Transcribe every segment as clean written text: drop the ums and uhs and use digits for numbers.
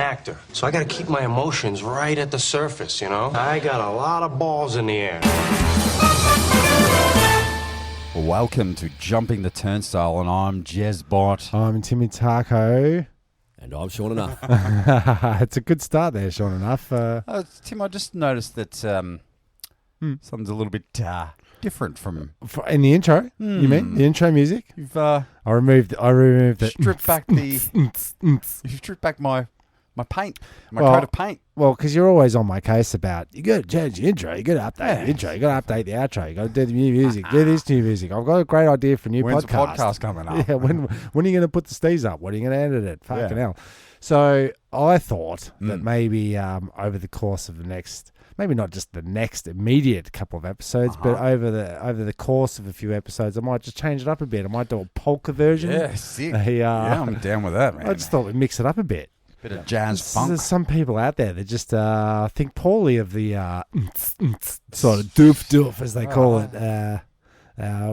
actor, so I gotta keep my emotions right at the surface, you know? I got a lot of balls in the air. Welcome to Jumping the Turnstile, and I'm Jezbot. I'm Timmy Taco. And I'm Sean Enough. It's a good start there, Sean Enough. Tim, I just noticed that something's a little bit different from... In the intro, you mean? The intro music? You've I removed it. stripped back you've stripped back my paint, my Well, coat of paint. Well, because you're always on my case about, you got to change the intro, you got to update the intro, you got to update the outro, you got to do the new music, do this new music. I've got a great idea for a new When's podcast. the podcast coming up? Yeah, when are you going to put the stees up? When are you going to edit it? Fucking hell. So I thought that maybe over the course of the next, maybe not just the next immediate couple of episodes, but over the course of a few episodes, I might just change it up a bit. I might do a polka version. Yeah, sick. Yeah, I'm down with that, man. I just thought we'd mix it up a bit. Bit of jazz funk. There's some people out there that just think poorly of the sort of doof, as they call it,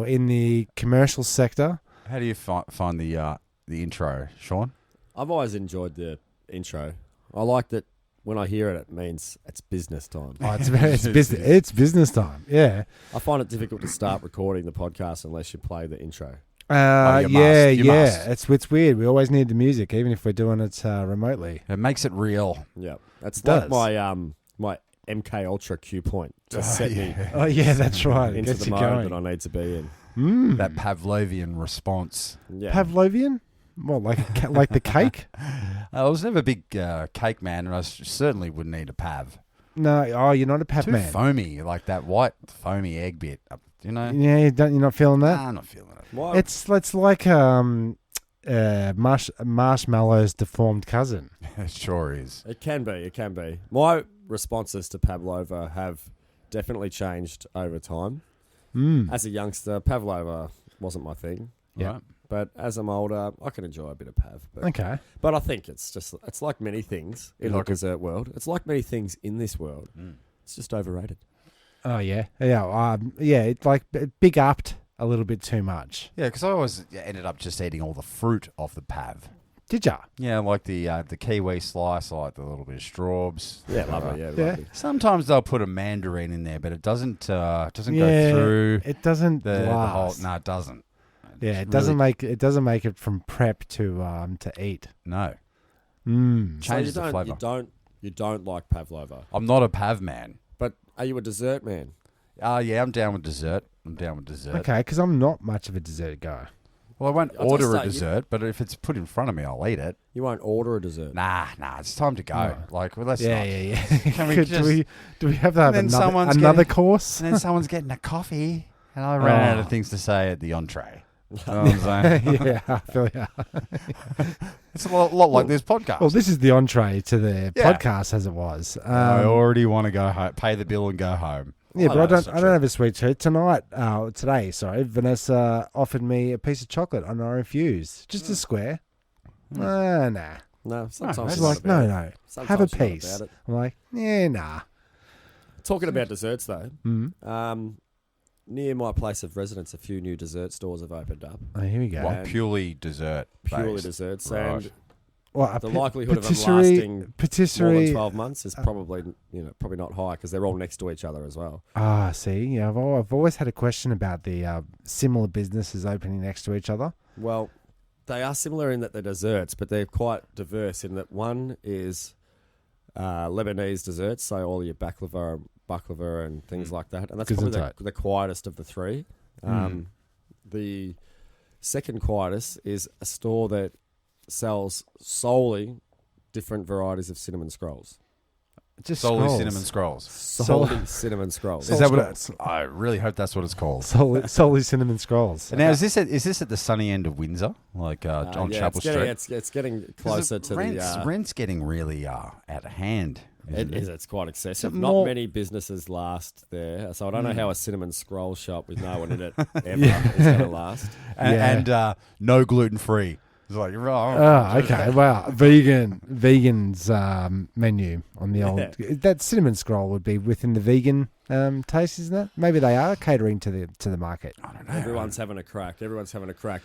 in the commercial sector. How do you find the intro, Sean? I've always enjoyed the intro. I like that when I hear it, it means it's business time. Oh, it's business time. Yeah. I find it difficult to start recording the podcast unless you play the intro. You must. It's weird. We always need the music, even if we're doing it remotely. It makes it real. Yeah, that's It like does. my MK Ultra cue point to set me Oh yeah, that's right. into Gets the you mode going. that I need to be in. That Pavlovian response. Yeah, Pavlovian? What, like the cake? I was never a big cake man, and I certainly wouldn't eat a pav. No. Oh, you're not a pav Too man. foamy, like that white foamy egg bit. You know? Yeah, you're not feeling that. Nah, I'm not feeling it. Why? It's like marshmallow's deformed cousin. It sure is. It can be. My responses to pavlova have definitely changed over time. As a youngster, pavlova wasn't my thing. Yeah. Right. But as I'm older, I can enjoy a bit of pav. But, Okay. but I think it's like many things in the dessert world. It's like many things in this world. It's just overrated. Oh yeah. It's like big upped a little bit too much. Yeah, because I always ended up just eating all the fruit off the pav. Did ya? Yeah, like the kiwi slice, I like the little bit of straws. Yeah, lovely. Yeah, Yeah. lovely. Sometimes they'll put a mandarin in there, but it doesn't go Yeah, through It doesn't the whole. last. No, it doesn't. Yeah, It's it doesn't really- make it from prep to eat. No, changes So the flavour. you don't like pavlova, I'm not a pav man. but are you a dessert man? Yeah, I'm down with dessert. Okay, because I'm not much of a dessert guy. Well, I won't I'll just order a say, dessert, but if it's put in front of me, I'll eat it. You won't order a dessert. Nah, it's time to go. No. Like, well, let's Yeah, not. yeah. Can we do just- we have to have then someone's another getting- course? And then someone's getting a coffee, and I ran out of things to say at the entree. You know what I'm saying? Yeah, I feel ya. It's a lot like this podcast. Well, this is the entree to the Yeah. podcast as it was. I already want to go home, pay the bill, and go home. Yeah, Oh, but that's I not don't have a sweet tooth. Today, Vanessa offered me a piece of chocolate and I refused. Just a square. Nah. No, sometimes She's it's like, not no, about it. have a Sometimes you're not piece. about it. I'm like, yeah, nah. Talking about desserts though, Mm-hmm. near my place of residence, a few new dessert stores have opened up. Oh, here we go. What, And purely dessert? Purely based? desserts, Right. and Well, the likelihood of them patisserie- lasting more than patisserie. 12 months is probably not high because they're all next to each other as well. See, yeah, I've always had a question about the similar businesses opening next to each other. Well, they are similar in that they're desserts, but they're quite diverse in that one is Lebanese desserts, so all your baklava and things like that, and that's probably Gesundheit. the quietest of the three. The second quietest is a store that sells solely different varieties of cinnamon scrolls. Just Solely scrolls. cinnamon scrolls. Solely cinnamon scrolls. Is that what scrolls. I really hope that's what it's called. solely cinnamon scrolls. And now, is this at the sunny end of Windsor, like on Chapel Street? It's getting closer to the... rent's getting really out of hand. It is. It's quite excessive. Not more- many businesses last there, so I don't know how a cinnamon scroll shop with no one in it ever is going to last. And no gluten free. It's like, Oh, okay. Wow. Vegan's menu on the old that cinnamon scroll would be within the vegan taste, isn't it? Maybe they are catering to the market. I don't know. Everyone's having a crack.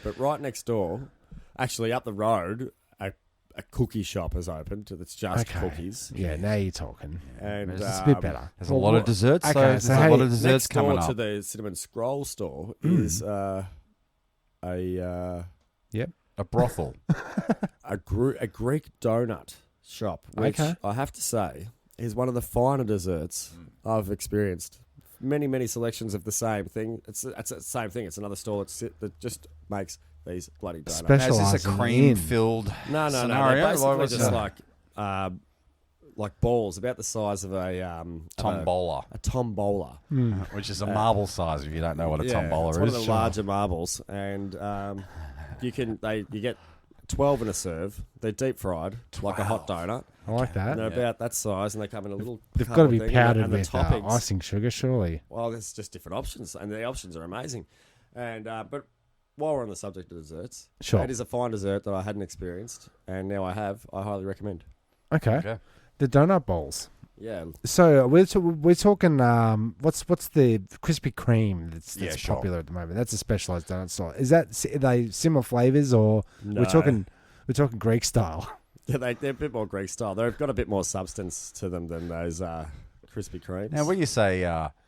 But right next door, actually up the road, a cookie shop has opened that's just cookies. Yeah, now you're talking. And It's a bit better. There's a lot of desserts. Okay, So there's so a hey, lot of desserts next door coming to up. the Cinnamon Scroll store is a A brothel. a Greek donut shop, which Okay. I have to say is one of the finer desserts I've experienced. Many selections of the same thing. It's the same thing. It's another store that just makes these bloody donuts. Special- Is this a Specialising cream-filled No. scenario? They're basically What's just that? like balls about the size of a tombola, a tombola. which is a marble size. If you don't know what a tombola it's is, one of the larger marbles, and you get 12 in a serve. They're deep fried like a hot donut. I like that. And they're about that size, and they come in a little. They've got couple to be thing, powdered and the with toppings. icing sugar, surely. Well, there's just different options, and the options are amazing. And but while we're on the subject of desserts, Sure. it is a fine dessert that I hadn't experienced, and now I have. I highly recommend. Okay. The donut balls. Yeah, So we're talking. What's the Krispy Kreme that's Yeah, sure. popular at the moment? That's a specialized donut style. Is that are they similar flavors or No. we're talking Greek style? yeah, they're a bit more Greek style. They've got a bit more substance to them than those Krispy Kremes. Now, when you say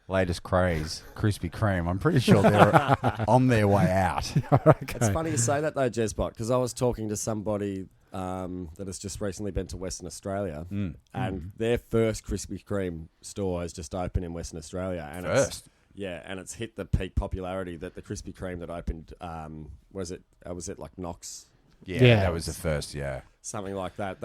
latest craze, Krispy Kreme, I'm pretty sure they're on their way out. It's funny you say that though, Jezbot, because I was talking to somebody that has just recently been to Western Australia, and their first Krispy Kreme store has just opened in Western Australia, and it's hit the peak popularity that the Krispy Kreme that opened. Was it like Knox? Yeah, that was the first. Yeah, Something like that.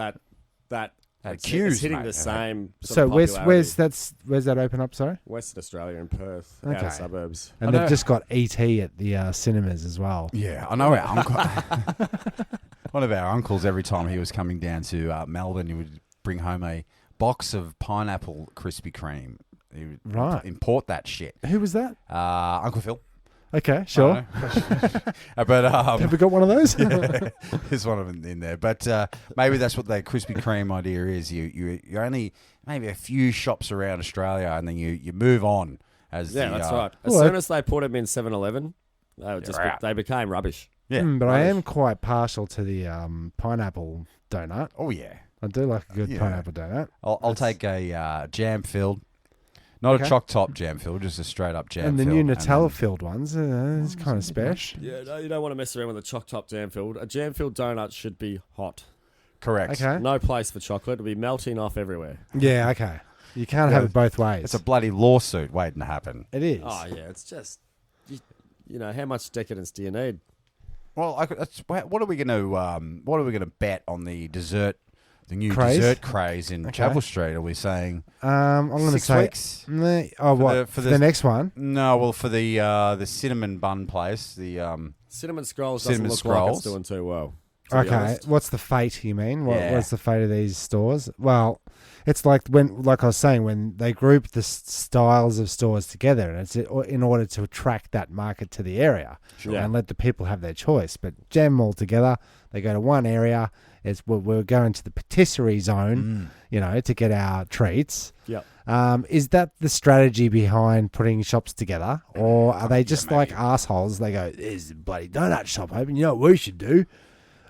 It's Q's, hitting mate. the same. So Sort of where's popularity. that open up? Sorry. Western Australia in Perth, Okay. outer suburbs. And they've just got ET at the cinemas as well. yeah. I know our uncle. One of our uncles, every time he was coming down to Melbourne, he would bring home a box of pineapple Krispy Kreme. He would Right. import that shit. Who was that? Uncle Phil. Okay, sure. But Have we got one of those? there's one of them in there. But maybe that's what the Krispy Kreme idea is. You only maybe a few shops around Australia, and then you move on. That's right. As Well, soon as they put them in 7-Eleven, they became rubbish. Yeah, But I am quite partial to the pineapple donut. Oh yeah. I do like a good Yeah. pineapple donut. I'll take a jam filled, not Okay. a choc top jam filled, just a straight up jam. And the filled, new then- Nutella filled ones, it's kind of special. Yeah, no, you don't want to mess around with a choc top jam filled. A jam filled donut should be hot. Correct. Okay. No place for chocolate. It'll be melting off everywhere. Yeah, okay. You can't have it both ways. It's a bloody lawsuit waiting to happen. It is. Oh yeah, it's just you know how much decadence do you need? Well, what are we going to bet on the dessert, the new Craze? dessert craze in Okay. Chapel Street? Are we saying I'm going to 6 say. weeks? What? for the the- next one? No, well, for the cinnamon bun place, the Cinnamon Scrolls Cinnamon doesn't look like it's Scrolls. doing too well. to be Okay. honest. What's the fate, you mean? Yeah. What's the fate of these stores? Well, it's like like I was saying, when they group the styles of stores together, and it's in order to attract that market to the area and let the people have their choice. But jam them all together, they go to one area. We're going to the patisserie zone, to get our treats. Yep. Is that the strategy behind putting shops together, or are they just like assholes? They go, "There's a bloody donut shop open. You know what we should do?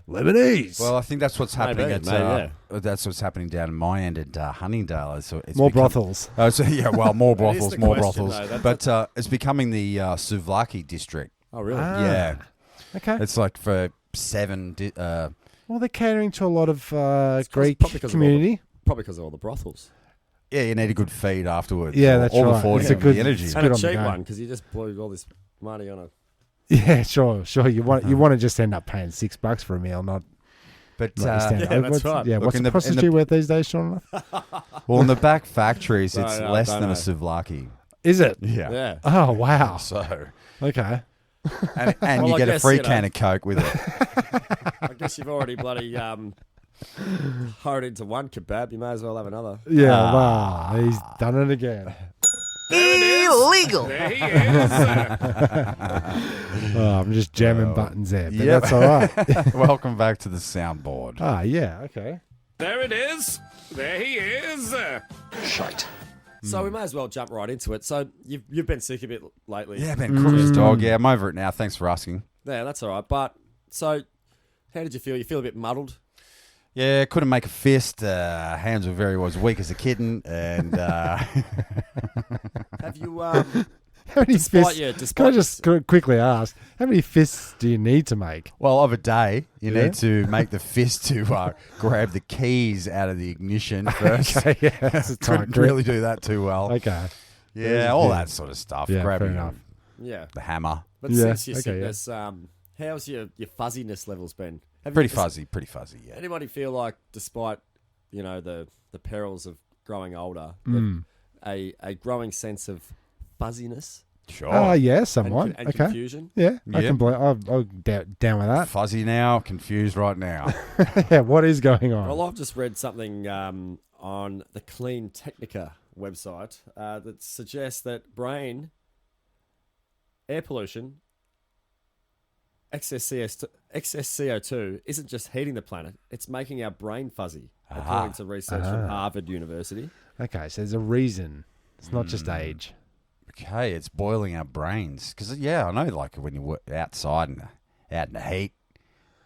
Lebanese." Well, I think that's what's happening Maybe, that's what's happening down in my end at Huntingdale. It's more become- brothels. Oh, so, yeah, well, more That is brothels, the more question, brothels. though. But it's becoming the Souvlaki district. Oh really? Yeah, Okay. it's like for 7. Well, they're catering to a lot of Greek probably because of all community. Probably because of all the brothels. Yeah, you need a good feed afterwards. Yeah, that's all right. the 40 It's a of good- the energy. it's And good a on the cheap go. one because you just blew all this money on a. Yeah, sure. You want to just end up paying $6 for a meal, not But like stand yeah, up. that's right. Yeah, Look, what's in the the- in prostitute worth these days, Sean? well, in the back factories, No, it's no, less don't than a know. Souvlaki. Is it? Yeah. Yeah. Oh wow. So, Okay. and Well, you I get a guess, free you know. can of Coke with it. I guess you've already bloody hurried into one kebab. You may as well have another. Yeah. Wow. He's done it again. Illegal. There he is. Oh, I'm just jamming buttons there, but Yep. that's all right. Welcome back to the soundboard. Yeah. Okay. There it is. There he is. Shite. So we may as well jump right into it. So you've been sick a bit lately. Yeah, Ben Crook's dog. Yeah, I'm over it now. Thanks for asking. Yeah, that's all right. But so, how did you feel? You feel a bit muddled? Yeah, couldn't make a fist. Hands were very was weak as a kitten, and Have you? How many fists? Can I just quickly ask, how many fists do you need to make? well, of a day, you need to make the fist to grab the keys out of the ignition first. Okay, yeah, that's a tight Couldn't grip. really do that too well. Okay. Yeah, all that sort of stuff. Yeah, Grabbing fair enough. Yeah. the hammer. But Yeah, since your okay, yeah. sickness, how's your fuzziness levels been? Pretty fuzzy, yeah. Anybody feel like, despite the perils of growing older, Mm. that a growing sense of fuzziness Sure. Yeah, somewhat. and Okay. confusion? Yeah, I Yeah. can believe. I'll down with that. Fuzzy now, confused right now. Yeah, what is going on? Well, I've just read something on the Clean Technica website that suggests that brain air pollution, excess CO2 isn't just heating the planet, it's making our brain fuzzy, according to research from Harvard University. Okay, so there's a reason. It's not just age. Okay, it's boiling our brains. Because, yeah, I know, like, when you work outside and out in the heat,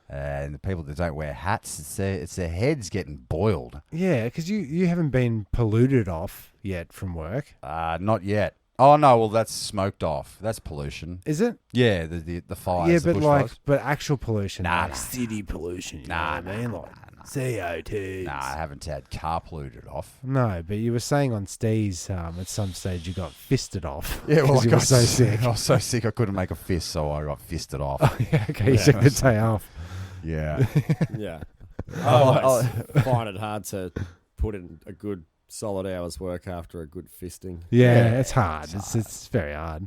and the people that don't wear hats, it's their heads getting boiled. Yeah, because you haven't been polluted off yet from work, Not yet. Oh, no, well, that's smoked off. That's pollution. is it? Yeah, the fires, Yeah, the but like, bushfires. but actual pollution, Nah, like nah. city pollution. You Nah, know what I mean? nah, Like CO2. Nah, I haven't had car polluted off. No, but you were saying on Steve's at some stage you got fisted off. Yeah, well, 'cause I you got were so sick. I was so sick I couldn't make a fist, so I got fisted off. Yeah, okay, you took the day off. Yeah. Yeah. I always find it hard to put in a good solid hour's work after a good fisting. Yeah, it's hard. It's very hard,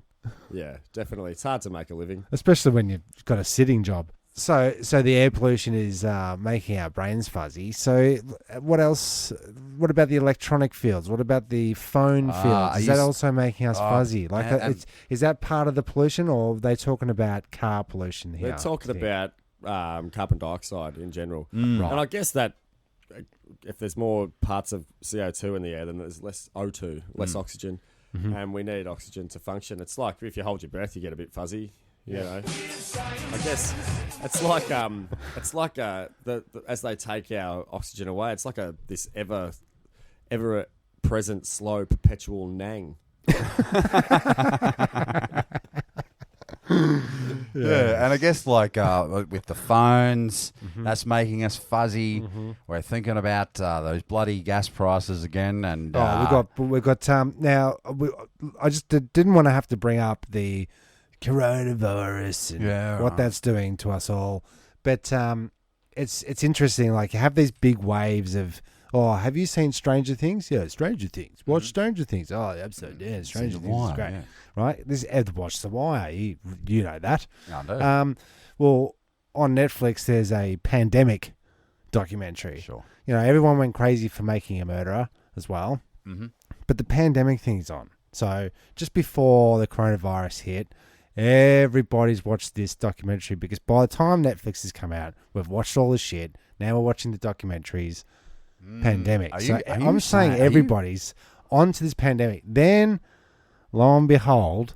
Yeah, definitely. It's hard to make a living. especially when you've got a sitting job. So the air pollution is making our brains fuzzy. So what else? What about the electronic fields? What about the phone fields? Is that also making us fuzzy? Like, is that part of the pollution, or are they talking about car pollution here? They're talking about carbon dioxide in general. Mm. And I guess that if there's more parts of CO2 in the air, then there's less O2, less oxygen. Mm-hmm. And we need oxygen to function. It's like if you hold your breath, you get a bit fuzzy. You know, I guess it's like as they take our oxygen away, it's like this ever present, slow, perpetual nang. Yeah, and I guess like with the phones, that's making us fuzzy. We're thinking about those bloody gas prices again, and we've got now. I just didn't want to have to bring up the coronavirus and what that's doing to us all, but it's interesting. Like, you have these big waves of. Oh, have you seen Stranger Things? Yeah, Stranger Things. Watch Stranger Things. Oh, the episode, yeah, Stranger Things is great. Yeah. Right? This Ed watched The Wire. You know that. I do. Well, on Netflix, there's a pandemic documentary. Sure. You know, everyone went crazy for Making a Murderer as well. Mm-hmm. But the pandemic thing's on. So just before the coronavirus hit, everybody's watched this documentary, because by the time Netflix has come out, we've watched all the shit. Now we're watching the documentaries. Pandemic. I'm saying everybody's onto this pandemic. Then, lo and behold,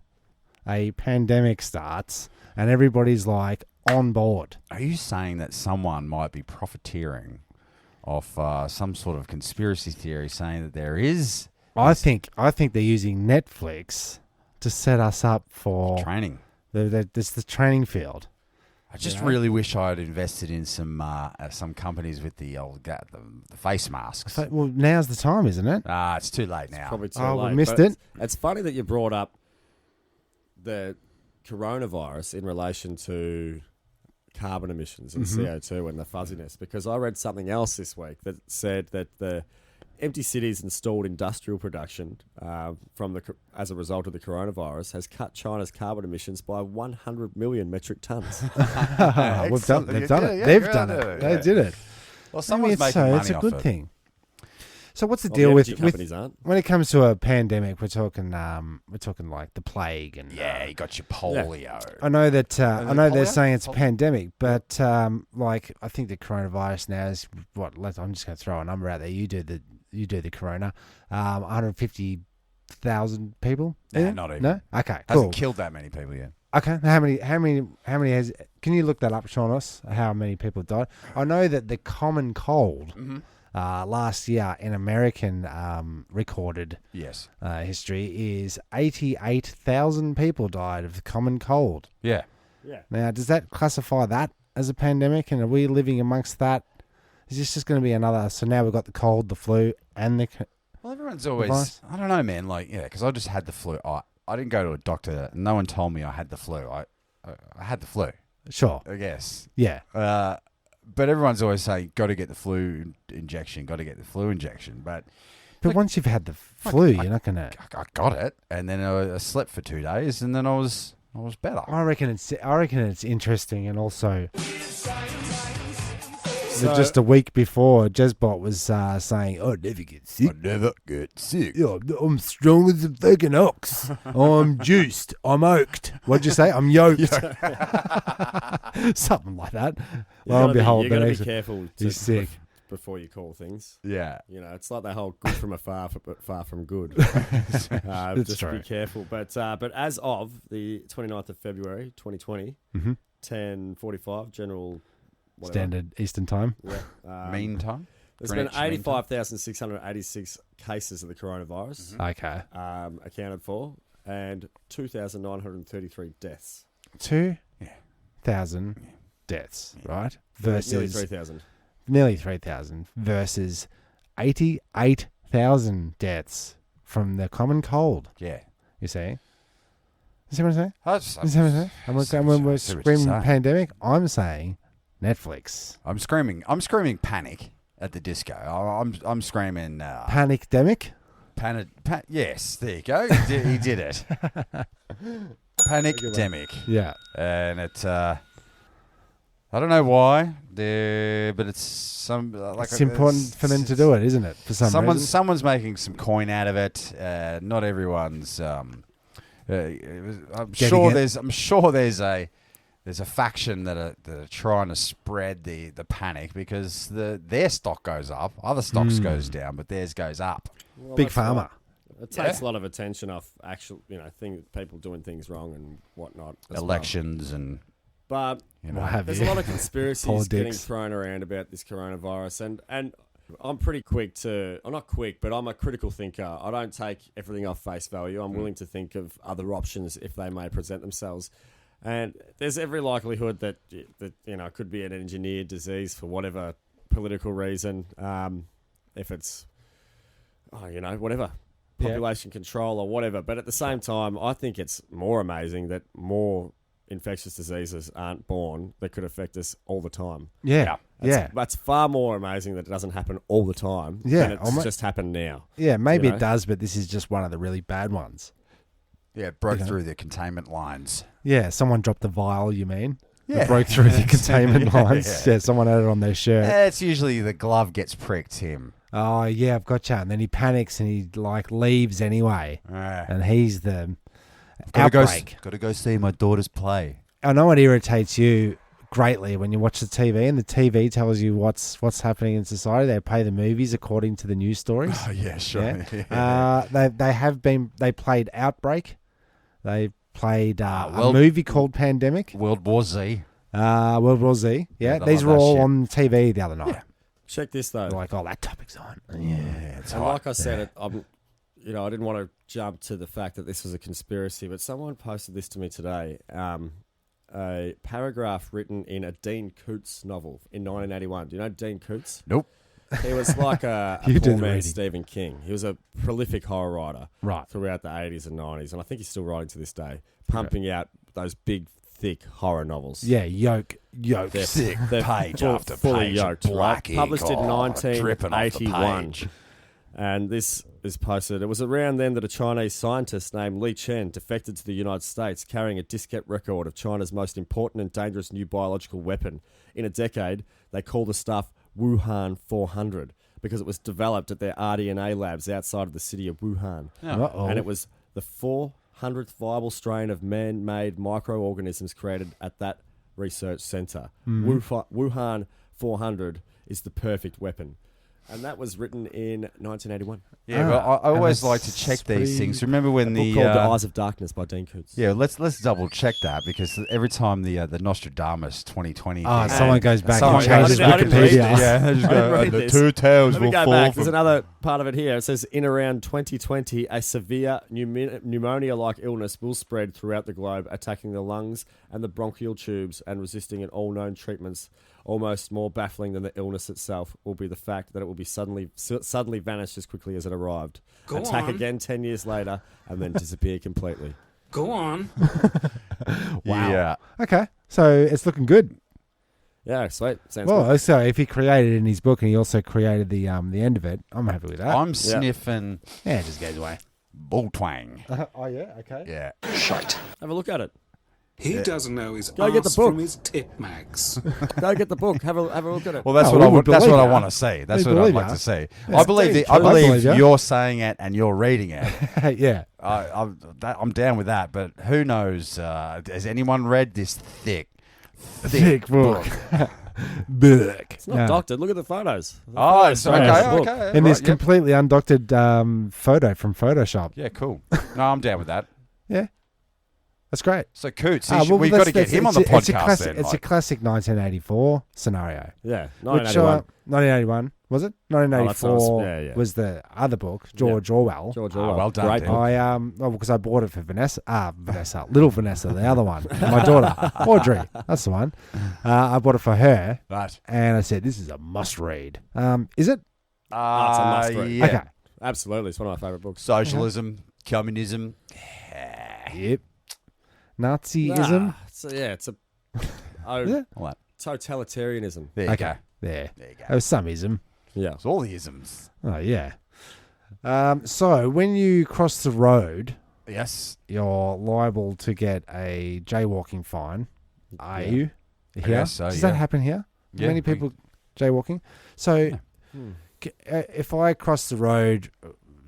a pandemic starts, and everybody's like on board. Are you saying that someone might be profiteering off some sort of conspiracy theory, saying that there is? I think they're using Netflix to set us up for Training. This the training field. I just really wish I had invested in some companies with the face masks. Well, now's the time, isn't it? It's too late now. Probably too Oh, late. we missed but it. It's funny that you brought up the coronavirus in relation to carbon emissions and CO2 and the fuzziness, because I read something else this week that said that the empty cities installed industrial production as a result of the coronavirus has cut China's carbon emissions by 100 million metric tons. They've done it. They've done it. They did it. Well, someone's making so money it's a off good it. thing. So what's the Well, deal the with energy companies aren't. when it comes to a pandemic? We're talking like the plague and Yeah, you got your polio. I know that I know they're polio? saying it's a pandemic, but like, I think the coronavirus now is what? I'm just going to throw a number out there. You do the corona, 150,000 people. Nah, Yeah? not even. No. Okay. Cool. Hasn't killed that many people yet. Okay, how many has? Can you look that up, Seamus? How many people died? I know that the common cold last year in American recorded Yes. history is 88,000 people died of the common cold. Yeah. Now, does that classify that as a pandemic? And are we living amongst that? Is this just going to be another? So now we've got the cold, the flu, and the. Well, everyone's always. Device? I don't know, man. Like, yeah, because I just had the flu. I didn't go to a doctor. No one told me I had the flu. I had the flu. Sure. I guess. Yeah. But everyone's always saying, got to get the flu injection. Got to get the flu injection. But Once you've had the flu, you're not going to. I got it, and then I slept for 2 days, and then I was better. I reckon it's interesting, and also So- just a week before, Jezbot was saying, "I never get sick. I never get sick. Yeah, I'm strong as a fucking ox. I'm juiced. I'm oaked. What'd you say? I'm yoked. Something like that. Lo and behold, you got to be he's careful he's sick. before you call things. Yeah. You know, it's like that whole good from afar, but far from good. Just true. be careful. But as of the 29th of February, 2020, 10:45, general whatever. Standard Eastern Time. Yeah. Meantime. There's been Greenwich Mean Time. 85,686 cases of the coronavirus Okay. accounted for, and 2,933 deaths. 2,000 deaths, right? Versus Nearly 3,000. nearly 3,000 versus 88,000 deaths from the common cold. Yeah. You see? You see what I'm saying? I You see what I'm saying? And when we're see what you're screaming saying. pandemic, I'm saying Netflix. I'm screaming panic at the disco. I'm screaming Panicdemic? yes, there you go. He did it. Panicdemic. Yeah. And it I don't know why, but it's some like It's important for them to do it, isn't it? For some reason. Someone's making some coin out of it. Not everyone's. I'm sure there's a faction that are trying to spread the panic because their stock goes up, other stocks goes down, but theirs goes up. Well, Big that's Pharma. right. It takes a lot of attention off actual, people doing things wrong and whatnot. as well. Elections and But What have there's you? a lot of conspiracies Politics. getting thrown around about this coronavirus, and I'm pretty quick to. I'm not quick, but I'm a critical thinker. I don't take everything off face value. I'm willing to think of other options if they may present themselves. And there's every likelihood that it could be an engineered disease for whatever political reason. If it's whatever. Population control or whatever. But at the same time, I think it's more amazing that more infectious diseases aren't born that could affect us all the time. Yeah. Yeah. That's far more amazing that it doesn't happen all the time Yeah, than it's just happened now. Yeah, maybe You know? it does, but this is just one of the really bad ones. yeah, it broke through the containment lines. Yeah, someone dropped the vial, you mean? Yeah. It broke through the containment lines. Yeah, someone had it on their shirt. It's usually the glove gets pricked him. Oh, yeah, I've got you. And then he panics and he, leaves anyway. And he's the outbreak. Got to go see my daughter's play. I know it irritates you greatly when you watch the TV and the TV tells you what's happening in society. They play the movies according to the news stories. Oh yeah, sure. Yeah. They played Outbreak. They played a World- movie called Pandemic. World War Z. World War Z. Yeah, they these love were that all shit. on TV the other night. Yeah. Check this though. Like, oh, that topic's on. Yeah, it's And hot. like I said, I didn't want to jump to the fact that this was a conspiracy, but someone posted this to me today. A paragraph written in a Dean Koontz novel in 1981. Do you know Dean Koontz? Nope. He was like a You poor did man reading. Stephen King. He was a prolific horror writer Right. throughout the 80s and 90s, and I think he's still writing to this day, pumping out those big, thick horror novels. Yeah, yolk. They're Sick they're page full- after fully page, yoked, black right? ink, Published in dripping off the 1981. page. And this is posted. It was around then that a Chinese scientist named Li Chen defected to the United States carrying a diskette record of China's most important and dangerous new biological weapon. In a decade, they called the stuff Wuhan 400 because it was developed at their RDNA labs outside of the city of Wuhan. Uh-oh. And it was the 400th viable strain of man-made microorganisms created at that research center. Wuhan 400 is the perfect weapon. And that was written in 1981. Yeah, but I and always it's like to check pretty- these things. Remember when A the book called The Eyes of Darkness by Dean Koontz. yeah, let's double check that because every time the Nostradamus 2020 Oh, thing, someone goes back someone and changes goes- I didn't read Wikipedia. this. yeah, they just I didn't go, read the this. two towers Let me will go fall back. from There's another part of it here. It says, in around 2020, a severe pneumonia-like illness will spread throughout the globe, attacking the lungs and the bronchial tubes and resisting in all known treatments. Almost more baffling than the illness itself will be the fact that it will be suddenly vanish as quickly as it arrived. Go Attack on. again 10 years later and then disappear completely. Go on. Wow. Yeah. Okay, so it's looking good. Yeah, sweet. Sounds good. Well, so if he created it in his book and he also created the end of it, I'm happy with that. I'm sniffing Yeah, it just goes away. bull twang. Oh yeah, okay. Yeah. Shite. Have a look at it. He doesn't know his Go get the arse book. from his tit mags. Go get the book. Have a look at it. Well, that's Oh, what we I would want. That's believe what I ya. want to see. That's We what I'd believe like ya. to see. Yeah, I believe. Steve, I believe believe ya. you're saying it and you're reading it. Yeah. I'm down with that. But who knows? Has anyone read this Thick book. Book. It's not doctored. Look at the photos. The Oh, photos it's show okay. us the book. Okay. And this right, yep. completely undoctored photo from Photoshop. Yeah, cool. No, I'm down with that. Yeah. That's great. So Coots, Well, we've got to get that's- him on the it's a podcast. classic, then, it's a like- classic 1984 scenario. Yeah, Which 1981. 1981 was it? 1984 yeah. was the other book, George Orwell. George Ah, Orwell. well done, Great dude. book. I because I bought it for little Vanessa, the other one, my daughter, Audrey. That's the one. I bought it for her, Right. and I said, "This is a must read." Is it? it's a must read. Yeah. Okay. Absolutely, it's one of my favourite books. Socialism, communism. Yep. Nazism. It's a Is it? What? totalitarianism. There you Okay. go. There. There you go. There was some ism. Yeah. It's all the isms. Oh yeah. So when you cross the road, Yes. you're liable to get a jaywalking fine. Are Yeah. you? Here? guess so, Does yeah. that happen here? Yeah, Many people jaywalking. So if I cross the road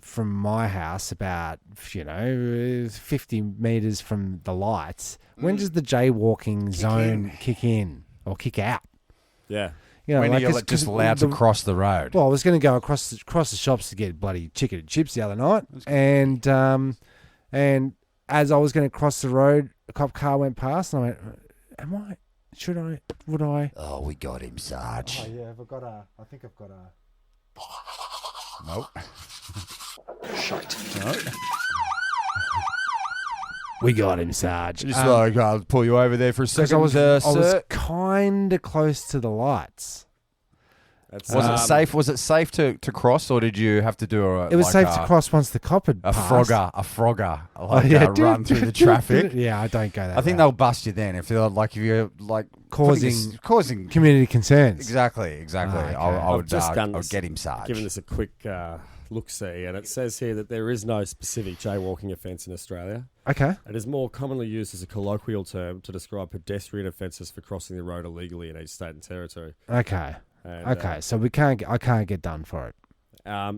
from my house about 50 meters from the lights, when does the jaywalking zone kick in or kick out? Yeah. You know, When like, are you 'cause- just 'cause allowed to the- cross the road? Well, I was going to go across the shops to get bloody chicken and chips the other night, and as I was going to cross the road, a cop car went past, and I went, would I? Oh, we got him, Sarge. yeah, I think I've got a. Nope. Shite. We got him, Sarge. Just like I'll pull you over there for a Because second, I was sir. kind of close to the lights. That's, Was it safe? Was it safe to cross, or did you have to do a? It was like safe to cross once the cop had A passed. frogger, Oh, like yeah, run through the traffic. Yeah, I don't go that. I think route. they'll bust you then if you're causing community concerns. Exactly. Ah, okay. I would just done I would this- get him, Sarge. Given this a quick look-see, and it says here that there is no specific jaywalking offence in Australia. Okay. It is more commonly used as a colloquial term to describe pedestrian offences for crossing the road illegally in each state and territory. Okay. And, Okay. So I can't get done for it.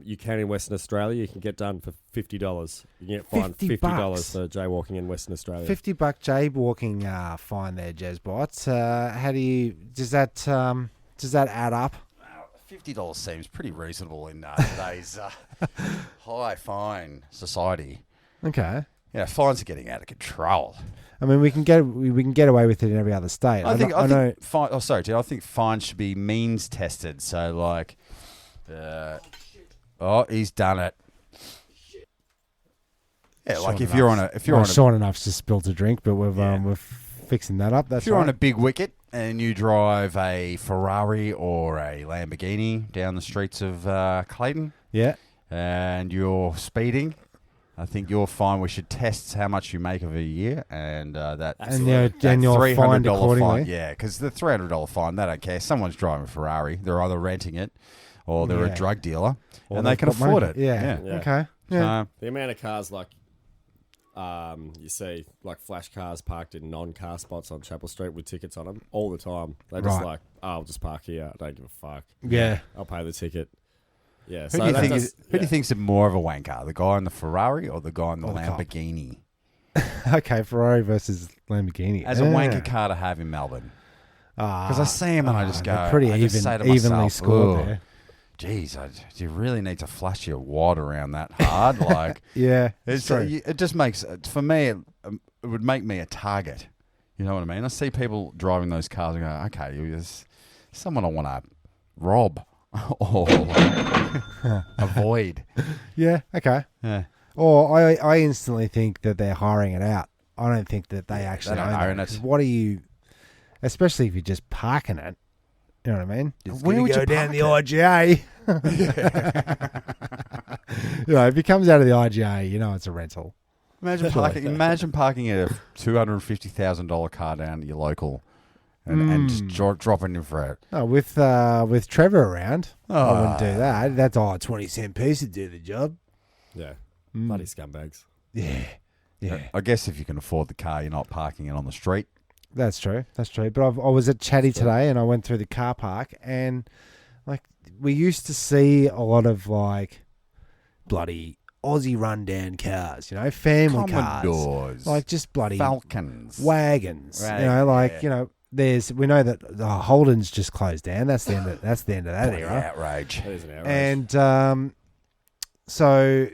You can in Western Australia. You can get done for $50. You can get fined $50 $50 for jaywalking in Western Australia. $50 jaywalking fine there, Jezbot. How do you does that add up? $50 seems pretty reasonable in today's high fine society. Okay. Yeah, fines are getting out of control. I mean, we can get away with it in every other state. I think know. fine. Oh, sorry, Ted. I think fines should be means tested. So, like, he's done it. Yeah, like if you're on a Sean enough's just spilled a drink, but we're fixing that up. That's if you're on right. a big wicket and you drive a Ferrari or a Lamborghini down the streets of Clayton, Yeah. and you're speeding, I think your fine. We should test how much you make of a year, and that And you're fined $300 accordingly. fine. Yeah, because the $300 fine, they don't care. Someone's driving a Ferrari. They're either renting it or they're Yeah. a drug dealer, Or and they they've can got money. afford it. Yeah. Yeah. Okay. Yeah. So, The amount of cars like you see, like flash cars parked in non-car spots on Chapel Street with tickets on them all the time. They're just Right. like, I'll just park here. I don't give a fuck. Yeah. I'll pay the ticket. Yeah. who So do you that think does- who do you think's more of a wanker? The guy in the Ferrari or the guy in the Or the cop. Lamborghini? Okay. Ferrari versus Lamborghini. As a wanker car to have in Melbourne. Because I see him and I just go, they're pretty I just say to evenly myself, scored "Ugh." there. geez, do you really need to flash your wad around that hard? Like, Yeah, it's, true. it just makes, for me, it would make me a target. You know what I mean? I see people driving those cars and go, okay, there's someone I want to rob or avoid. Yeah, okay. Yeah. Or I instantly think that they're hiring it out. I don't think that they actually don't own own it. it. 'Cause what are you, especially if you're just parking it, you know what I mean? Where would you down park the IGA? If he comes out of the IGA, you know it's a rental. Imagine parking a $250,000 car down at your local and just dropping in for it. Oh, with Trevor around, I wouldn't do Ah. that. That's a 20-cent piece to do the job. Yeah. Bloody scumbags. Yeah. I guess if you can afford the car, you're not parking it on the street. That's true. But I was at Chatty today, and I went through the car park, and like we used to see a lot of like bloody Aussie rundown cars, family Commodores. cars, like just bloody Falcons. wagons. Yeah. We know that Holden's just closed down. That's the end of that Bloody era. outrage. That is an outrage. And so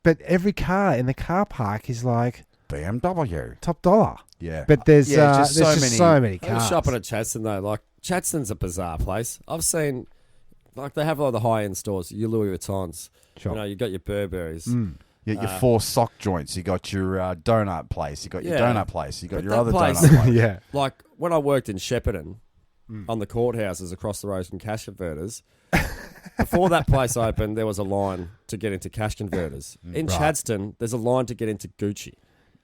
but every car in the car park is like BMW. top dollar. Yeah. But there's just so many I was cars. shopping at Chadstone though. Like Chadstone's a bizarre place. I've seen, like they have a lot of the high end stores. Your Louis Vuittons. Sure. You got your Burberrys. Your four sock joints. You got your donut place. You got your Yeah. donut place. You got But your that other place- donut place. Yeah. Like when I worked in Shepparton, on the courthouses across the road from cash converters. Before that place opened, there was a line to get into cash converters. In Right. Chadstone, there's a line to get into Gucci.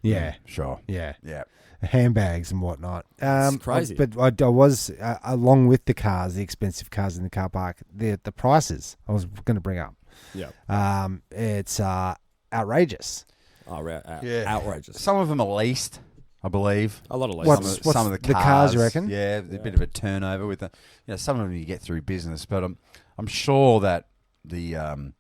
Yeah. Sure. Yeah. Yeah. Handbags and whatnot. It's crazy. But I was along with the cars, the expensive cars in the car park. The prices I was going to bring up. Yeah. It's outrageous. Outrageous. Some of them are leased, I believe. A lot of What's- leases. Some of the the cars, cars, you reckon? Yeah, a bit of a turnover with the. Some of them you get through business, but I'm sure that the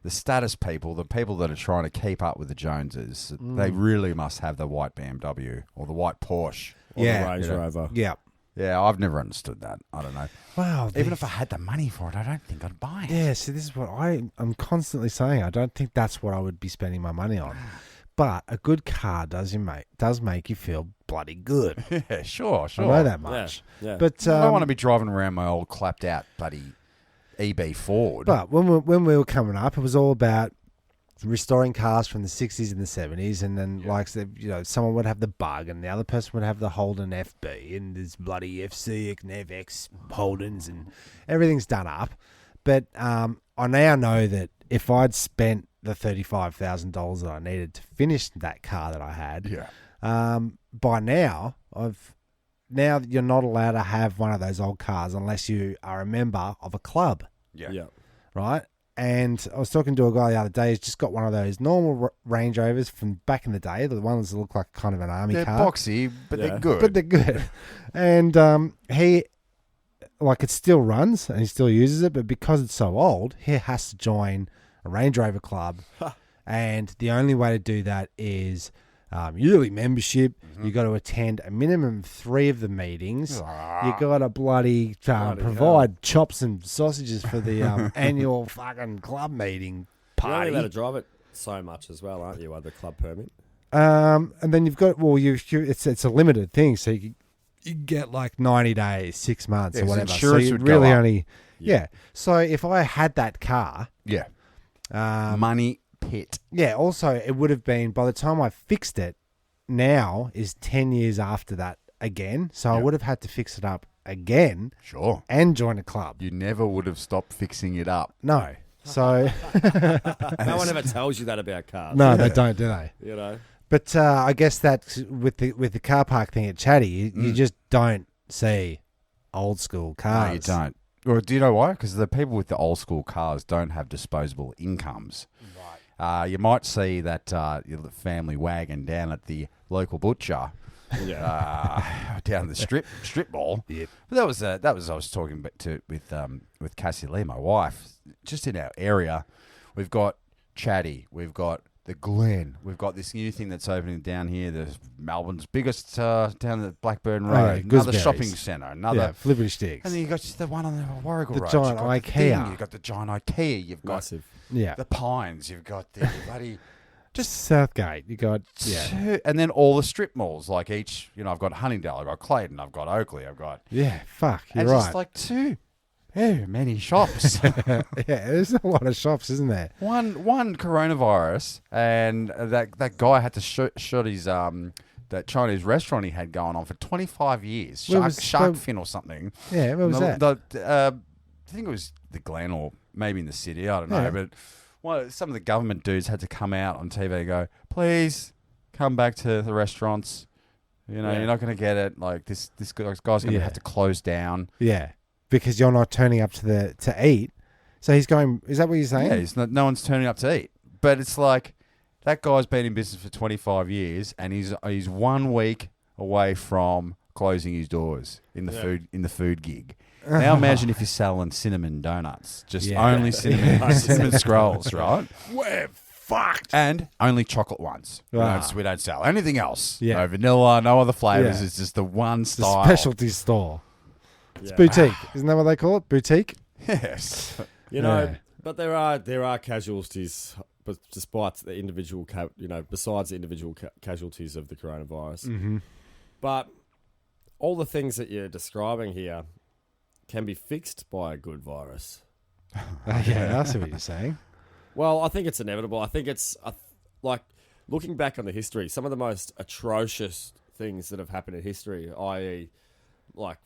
status people, the people that are trying to keep up with the Joneses, they really must have the white BMW or the white Porsche. Or Yeah. the Range Rover. Yeah. Yeah, I've never understood that. I don't know. Wow. Even if I had the money for it, I don't think I'd buy it. Yeah, see, this is what I'm constantly saying. I don't think that's what I would be spending my money on. But a good car does make you feel bloody good. Yeah, sure. I know that much. Yeah. But I don't want to be driving around my old clapped out bloody EB Ford. But when we were coming up, it was all about restoring cars from the 60s and the 70s, and then someone would have the Bug, and the other person would have the Holden FB, and there's bloody FC and FX Holdens, and everything's done up. But I now know that if I'd spent the $35,000 that I needed to finish that car that I had, by now you're not allowed to have one of those old cars unless you are a member of a club. Yeah. Right? And I was talking to a guy the other day who's just got one of those normal Range Rovers from back in the day, the ones that look like kind of an army they're car. boxy, but Yeah. they're good. But they're good. And he, it still runs and he still uses it, but because it's so old, he has to join a Range Rover club. And the only way to do that is yearly membership. You got to attend a minimum of 3 of the meetings. You got to bloody provide chops and sausages for the annual fucking club meeting You're only party. allowed to drive it so much as well, aren't you, under club permit? And then you've got it's a limited thing, so you get like 90 days, 6 months, or Yeah, 'cause whatever. So insurance you would go really up. only So if I had that car, yeah. Money pit. Also it would have been by the time I fixed it. Now is 10 years after that again, so I would have had to fix it up again Sure. and join a club. You never would have stopped fixing it up. No, so No one ever tells you that about cars. no, they don't, do they? You know? But I guess that with the car park thing at Chatty, you just don't see old school cars. No, you don't. Or do you know why? Because the people with the old school cars don't have disposable incomes. Right. You might see that your family wagon down at the local butcher. Down the strip mall. Yep. But that was I was talking with Cassie Lee, my wife. Just in our area, we've got Chatty, we've got the Glen. We've got this new thing that's opening down here. The Melbourne's biggest down the Blackburn Road. yeah, Another Gooseberries. shopping centre. Another. Yeah, Flippity Sticks. And then you got the one on the Warrigal The Road. giant You've got the IKEA. thing, you've got the giant IKEA. You've got Massive. Yeah. the Pines. You've got the bloody. Just Southgate. You got, yeah. And then all the strip malls, like each, I've got Huntingdale, I've got Clayton, I've got Oakley, I've got. Yeah, fuck. You're And right. just like too many shops. Yeah, there's a lot of shops, isn't there? one coronavirus, and that guy had to shut his that Chinese restaurant he had going on for 25 years, shark fin or something. Yeah, what was that? I think it was the Glen or maybe in the city. I don't know, Yeah. but some of the government dudes had to come out on TV and go, "Please come back to the restaurants. You're not going to get it. Like this guy's going to have to close down." Yeah, because you're not turning up to eat. So he's going. Is that what you're saying? Yeah, no one's turning up to eat. But it's like that guy's been in business for 25 years, and he's 1 week away from closing his doors in the food gig. Now imagine if you're selling cinnamon donuts, just only cinnamon scrolls, right? We're fucked. And only chocolate ones. Ah. We don't sell anything else. Yeah. No vanilla, no other flavors. Yeah. It's just the one The style. specialty store. It's Yeah. boutique. Isn't that what they call it? Boutique. Yes. Yeah. But there are casualties, but despite the individual, besides the individual casualties of the coronavirus. Mm-hmm. But all the things that you're describing here can be fixed by a good virus. Yeah, I see what you're saying. Well, I think it's inevitable. I think it's like looking back on the history, some of the most atrocious things that have happened in history, i.e., like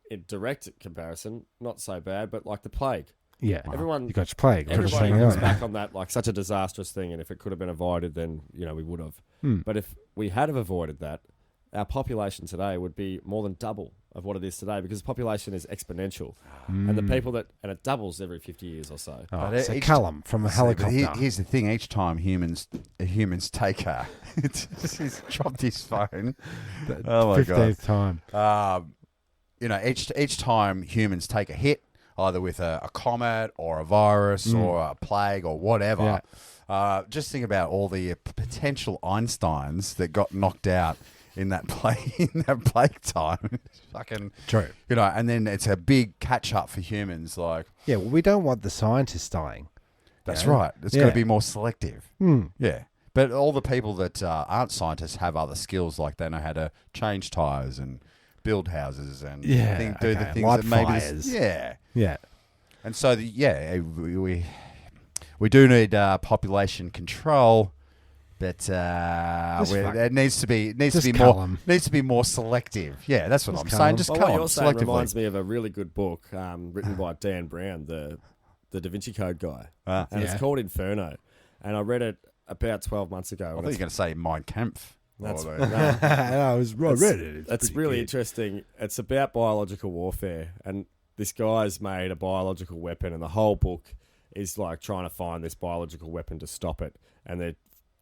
in direct comparison, not so bad, but like the plague. Yeah, Everyone- you got your plague. What was Everybody saying looks earlier. back on that like such a disastrous thing, and if it could have been avoided, then we would have. Hmm. But if we had have avoided that, our population today would be more than double of what it is today, because population is exponential, and the people and it doubles every 50 years or so. Oh, But it's a each- Callum from a helicopter. Here's the thing: each time humans take he's dropped his phone. Oh my god! 15th time. Each time humans take a hit, either with a comet or a virus or a plague or whatever. Just think about all the potential Einsteins that got knocked out in that plague time. It's fucking True. and then it's a big catch up for humans. Like Yeah, well, we don't want the scientists dying. that's Yeah. right. It's Yeah. got to be more selective. Hmm. Yeah. But all the people that aren't scientists have other skills, like they know how to change tires and build houses and do the things light that maybe fires. yeah. And so we do need population control, but it needs to be more selective. Yeah, that's what I'm saying. Just Well, come what on, you're saying selectively. reminds me of a really good book written by Dan Brown, the Da Vinci Code guy, and it's called Inferno. And I read it about 12 months ago. I and thought you were going to say Mein Kampf. That's Or no, I read it. It's really interesting. It's about biological warfare, and this guy's made a biological weapon, and the whole book is like trying to find this biological weapon to stop it, and they're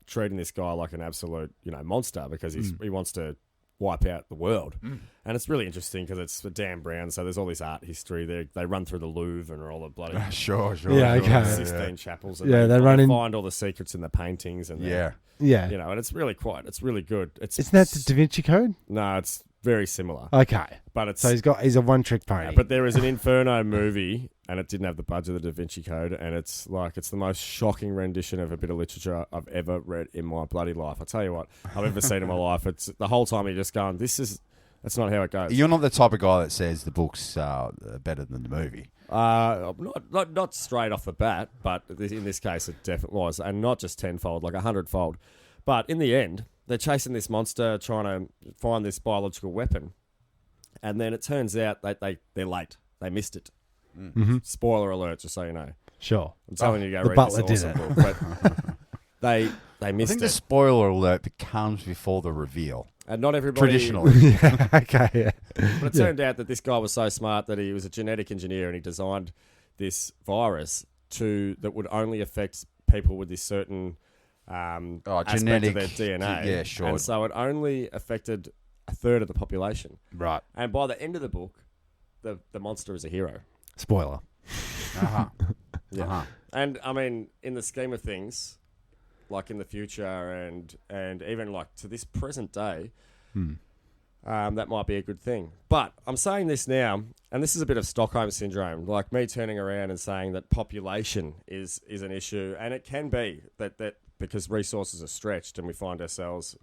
treating this guy like an absolute monster because he wants to wipe out the world. And it's really interesting because it's for Dan Brown, so there's all this art history. They run through the Louvre and all the bloody Sure. Yeah, okay. Sistine chapels. And Yeah, they run in- find all the secrets in the paintings, and Yeah. Yeah. and it's really good. Isn't that the Da Vinci Code? No, it's very similar, Okay. but it's So he's a one-trick pony. but there is an Inferno movie, and it didn't have the budget of the Da Vinci Code, and it's the most shocking rendition of a bit of literature I've ever read in my bloody life. I tell you what, I've ever seen in my life. It's the whole time you're just going, that's not how it goes. You're not the type of guy that says the book's better than the movie. Not straight off the bat, but in this case it definitely was, and not just tenfold, like 100-fold. But in the end, they're chasing this monster, trying to find this biological weapon, and then it turns out they're late. They missed it. Spoiler alert, just so you know. Sure. I'm telling you to go the read butler this did awesome book. But they I missed think it. the spoiler alert comes before the reveal. And not everybody... Traditionally. Okay. Yeah. But it turned out that this guy was so smart that he was a genetic engineer, and he designed this virus that would only affect people with this certain aspect genetic, of their DNA. yeah, sure. And so it only affected a third of the population. Right. And by the end of the book, the monster is a hero. Spoiler. Uh-huh. Yeah. Uh-huh. And, I mean, in the scheme of things, like in the future and even like to this present day, that might be a good thing. But I'm saying this now, and this is a bit of Stockholm syndrome, like me turning around and saying that population is an issue, and it can be that because resources are stretched and we find ourselves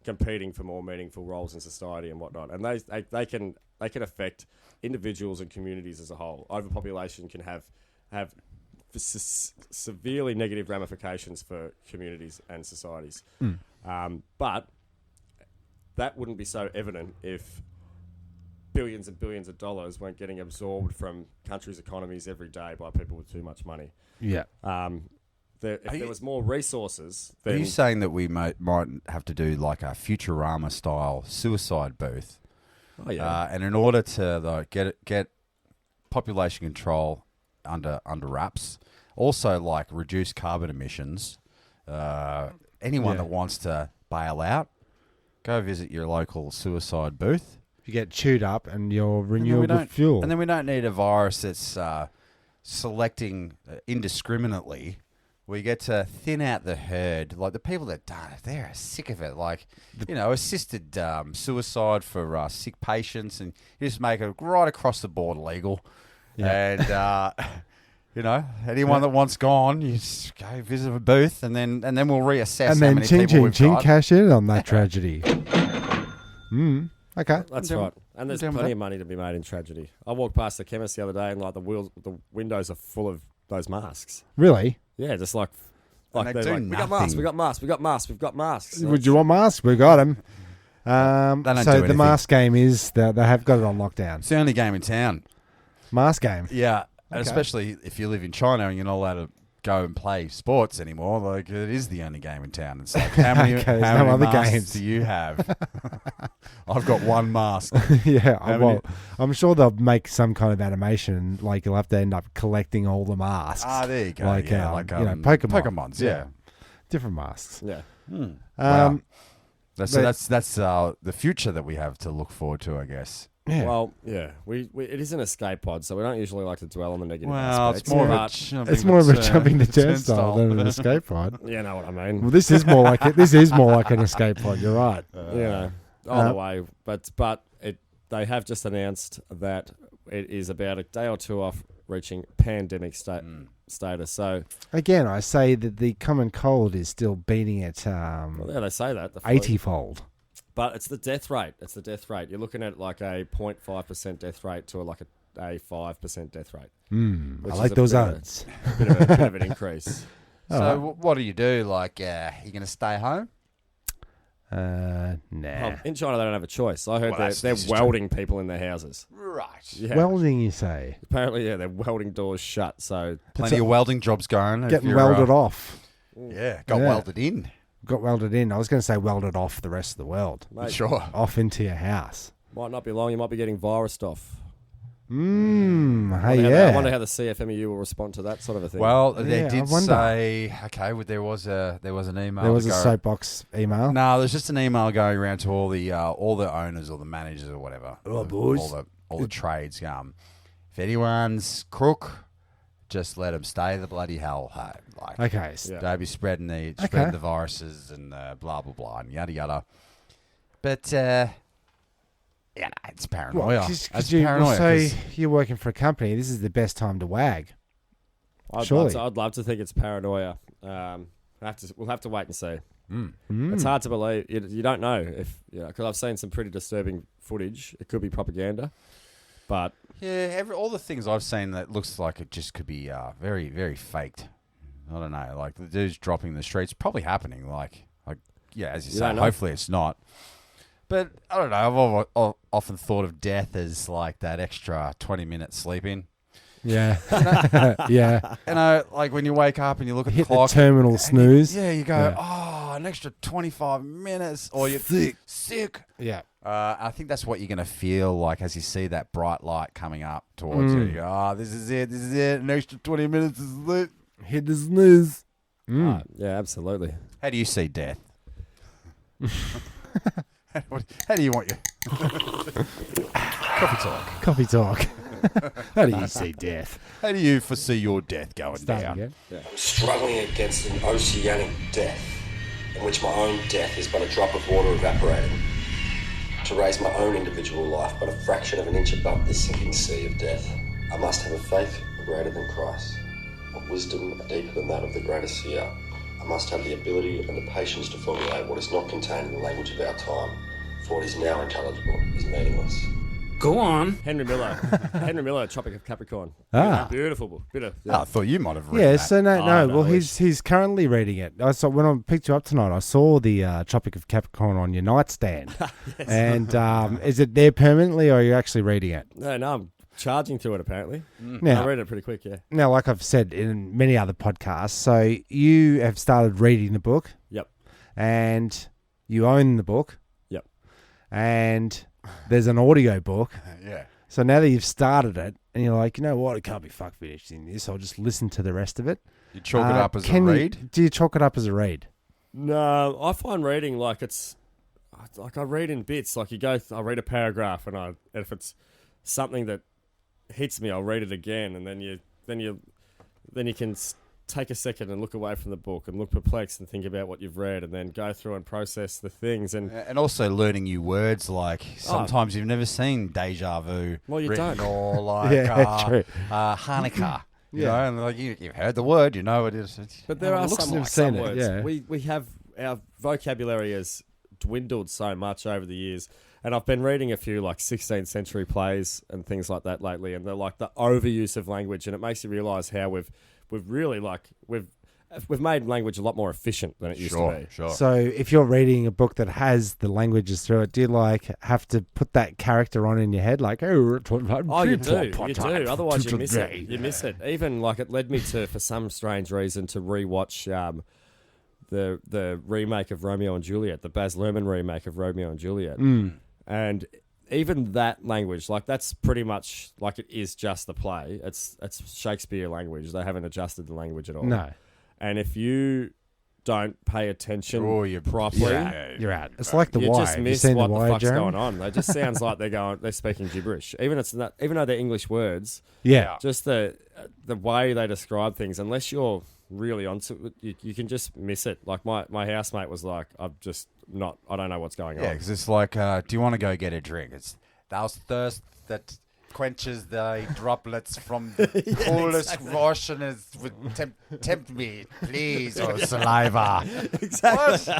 competing for more meaningful roles in society and whatnot, and they can affect individuals and communities as a whole. Overpopulation can have severely negative ramifications for communities and societies. But that wouldn't be so evident if billions and billions of dollars weren't getting absorbed from countries' economies every day by people with too much money. Yeah. If there was more resources, then... Are you saying that we might have to do like a Futurama-style suicide booth? Oh, yeah. And in order to get population control under wraps, also like reduce carbon emissions, anyone that wants to bail out, go visit your local suicide booth. You get chewed up and your renewable fuel. And then we don't need a virus that's selecting indiscriminately. We get to thin out the herd. Like the people that done it, they're sick of it. Like, assisted suicide for sick patients, and you just make it right across the board legal. Yeah. And, anyone that wants gone, you just go visit a booth, and then we'll reassess and how then many people we've got. cash in on that tragedy. Okay. That's right. And there's plenty of money to be made in tragedy. I walked past the chemist the other day, and like the windows are full of those masks. Really? Yeah, just like And they they're do like, we got masks, nothing. we got masks, we got masks, we've got masks. Would you want masks? We got them. They don't do So the anything. mask game is they have got it on lockdown. It's the only game in town. Mask game. Yeah, and Okay. especially if you live in China and you're not allowed to go and play sports anymore. Like, it is the only game in town. It's like, how many, Okay, how no many other masks games. do you have? I've got one mask. Yeah, How well, I'm sure they'll make some kind of animation. Like you'll have to end up collecting all the masks. There you go. Like, yeah, Pokemon. Pokemons, yeah. Different masks. Yeah. Wow. That's the future that we have to look forward to, I guess. Yeah. Well, yeah, we it is an escape pod, so we don't usually like to dwell on the negative Well, aspects. it's more of a but jumping it's more of a the jumping the turnstile than an escape pod. you know what I mean. Well, this is more like an escape pod. You're right. Either way, but they have just announced that it is about a day or two off reaching pandemic status. So Again, I say that the common cold is still beating it well, yeah, they say that 80-fold. But it's the death rate. It's the death rate. You're looking at like a 0.5% death rate to like a 5% death rate. I which like is those a odds. bit of an increase. So what do you do? Like, you going to stay home? Nah. In China, they don't have a choice. I heard Well, they're this is welding people in their houses. Right. Yeah. Welding, you say? Apparently, yeah, they're welding doors shut. So Plenty of welding jobs going. if Getting you're, welded off. Yeah, got Yeah. welded in. Got welded in. I was going to say welded off the rest of the world. mate, Sure. Off into your house. might not be long. You might be getting virused off. Hey, I wonder how the CFMEU will respond to that sort of a thing. Well, Yeah, they I did wonder. say, okay, there was an email. There was to a go- soapbox email. No, there's just an email going around to all the owners or the managers or whatever. boys. All the trades. If anyone's crook, just let them stay the bloody hell home. Like, Okay. Yeah. don't be spreading the viruses and blah blah blah and yada yada. But it's paranoia. It's paranoia. So 'cause- you're working for a company. This is the best time to wag. Surely. I'd love to think it's paranoia. We'll have to wait and see. Hmm. It's hard to believe. You don't know if because I've seen some pretty disturbing footage. It could be propaganda, but Yeah, all the things I've seen that looks like it just could be very, very faked. I don't know. Like the dudes dropping in the streets, probably happening. Like yeah, as you say, don't know. hopefully it's not. But I don't know. I've often thought of death as like that extra 20-minute sleep in. Yeah. Yeah. Like when you wake up and you look at Hit the clock. the terminal snooze. You go, Yeah. an extra 25 minutes, or you're sick. Yeah. I think that's what you're going to feel like as you see that bright light coming up towards you. You go, this is it. An extra 20 minutes is lit. Hit the snooze. yeah, absolutely. How do you see death? How do you want your coffee talk? Coffee talk. How do you see death? How do you foresee your death going Start down? again. I'm struggling against an oceanic death, in which my own death is but a drop of water evaporating. To raise my own individual life but a fraction of an inch above this sinking sea of death, I must have a faith greater than Christ, a wisdom deeper than that of the greatest seer. I must have the ability and the patience to formulate what is not contained in the language of our time, for what is now intelligible is meaningless. Go on. Henry Miller. Henry Miller, Tropic of Capricorn. Ah. Beautiful book. Oh, I thought you might have read Yeah, that. so no. no, Well, it's- he's currently reading it. I saw when I picked you up tonight. I saw the Tropic of Capricorn on your nightstand, and is it there permanently, or are you actually reading it? No, I'm charging through it apparently. I Now, read it pretty quick, yeah. now, like I've said in many other podcasts, so you have started reading the book, Yep. and you own the book, Yep. and there's an audio book. Yeah. So now that you've started it, and you're like, you know what, I can't be fuck finishing this. I'll just listen to the rest of it. You chalk it up as a can you- read? Do you chalk it up as a read? No, I find reading like I read in bits. Like I read a paragraph, and if it's something that hits me, I'll read it again, and then you can take a second and look away from the book and look perplexed and think about what you've read, and then go through and process the things. And also learning new words, like sometimes you've never seen deja vu Well, you written, don't. or like Yeah, true. Hanukkah. You know, and like you've heard the word, you know it is. But there are looks some, like like, I've some seen it, words. yeah. We have our vocabulary has dwindled so much over the years, and I've been reading a few like 16th century plays and things like that lately, and they're like the overuse of language, and it makes you realise how we've really we've made language a lot more efficient than it used to be. Sure. So if you're reading a book that has the languages through it, do you like have to put that character on in your head? Like, Oh, you do. Otherwise, you miss it. You miss it. Even like it led me to, for some strange reason, to rewatch the remake of Romeo and Juliet, the Baz Luhrmann remake of Romeo and Juliet, and even that language, like that's pretty much like it is just the play. It's Shakespeare language. They haven't adjusted the language at all. No, And if you don't pay attention you're properly, you're out. It's like The you Wire. just Have you miss seen what The the Wire, fuck's Jeremy? going on. They just sounds like they're speaking gibberish. Even though they're English words, Yeah. just the way they describe things, unless you're really onto it, you can just miss it. Like my housemate was like, I don't know what's going Yeah, on. because it's like, do you want to go get a drink? It's thou's thirst that quenches the droplets from the coolest ocean is with tempt me, please, oh saliva. Exactly.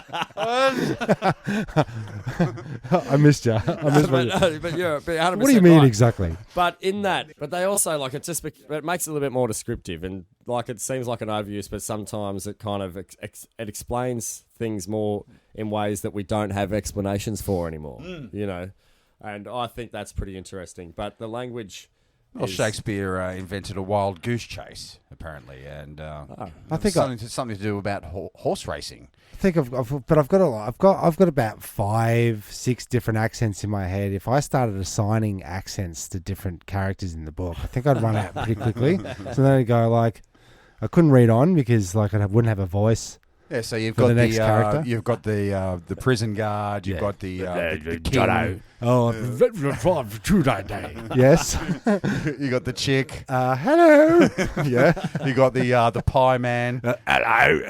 I missed you. I missed what you. but you're 100% What do you mean right. exactly? But they also like it makes it a little bit more descriptive, and like it seems like an overuse, but sometimes it kind of it explains things more in ways that we don't have explanations for anymore. You know, and I think that's pretty interesting. But the language. Well, Shakespeare invented a wild goose chase, apparently, and I think something to do about horse racing. I think I've got about 5-6 different accents in my head. If I started assigning accents to different characters in the book, I think I'd run out pretty quickly. So then I'd go like, I couldn't read on because like I wouldn't have a voice. Yeah, so you've For got the next character? you've got the prison guard, you've got the king, Oh, yes. you got the chick, Hello. Yeah. you got the pie man, Hello.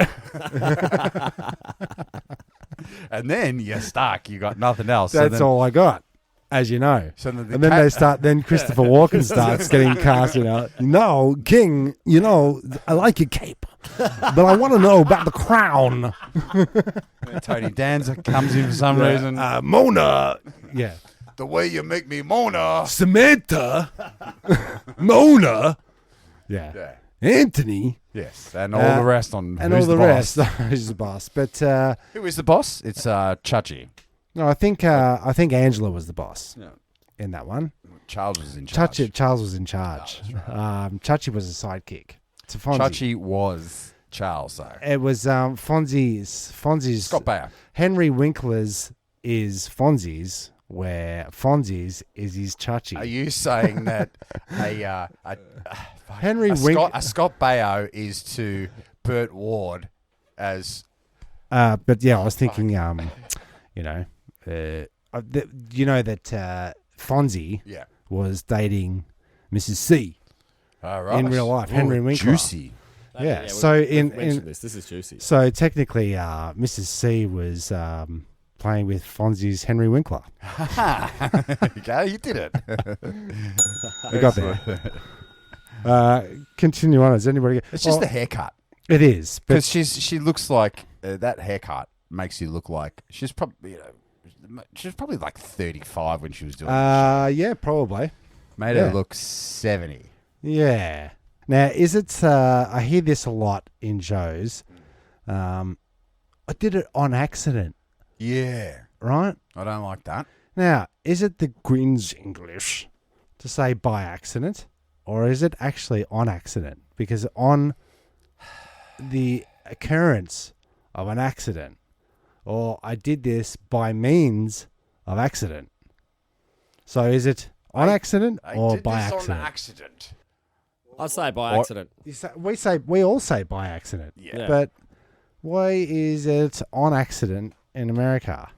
and then you're stuck. You got nothing else. That's all I got, as you know. So then And then Christopher Walken starts getting cast, No, King, I like your cape, but I want to know about the crown. Tony Danza comes in for some reason. Mona. Yeah. The way you make me Mona. Samantha. Mona. Yeah. Yeah. Anthony. Yes, and all the rest on And Who's all the Boss. rest. Who's the boss? But Who is the boss? It's Chachi. no, I think Angela was the boss Yeah. in that one. Charles was in charge. Charles was in charge. Chachi was a sidekick to Fonzie. Chachi was Charles, though. It was Fonzie's. Scott Baio. Henry Winkler's is Fonzie's, where Fonzie's is his Chachi. Are you saying that Henry a Winkler? Scott Baio is to Burt Ward as But yeah, I was thinking, that Fonzie yeah. was dating Mrs. C in real life, Henry Winkler. Juicy. Yeah. So we've mentioned this is juicy. so technically, Mrs. C was playing with Fonzie's Henry Winkler. Okay, you did it. We got there. Continue on. Has anybody? It's just the haircut. It is, but Because she looks like that haircut makes you look like she's probably like 35 when she was doing it. yeah, probably. Made her look 70. Yeah. Now, is it? I hear this a lot in shows. I did it on accident, Yeah. right? I don't like that. Now, is it the Grin's English to say by accident, or is it actually on accident? Because on the occurrence of an accident, or I did this by means of accident. So is it on accident or by accident? accident. I'd say by accident. We all say by accident. Yeah. But why is it on accident in America?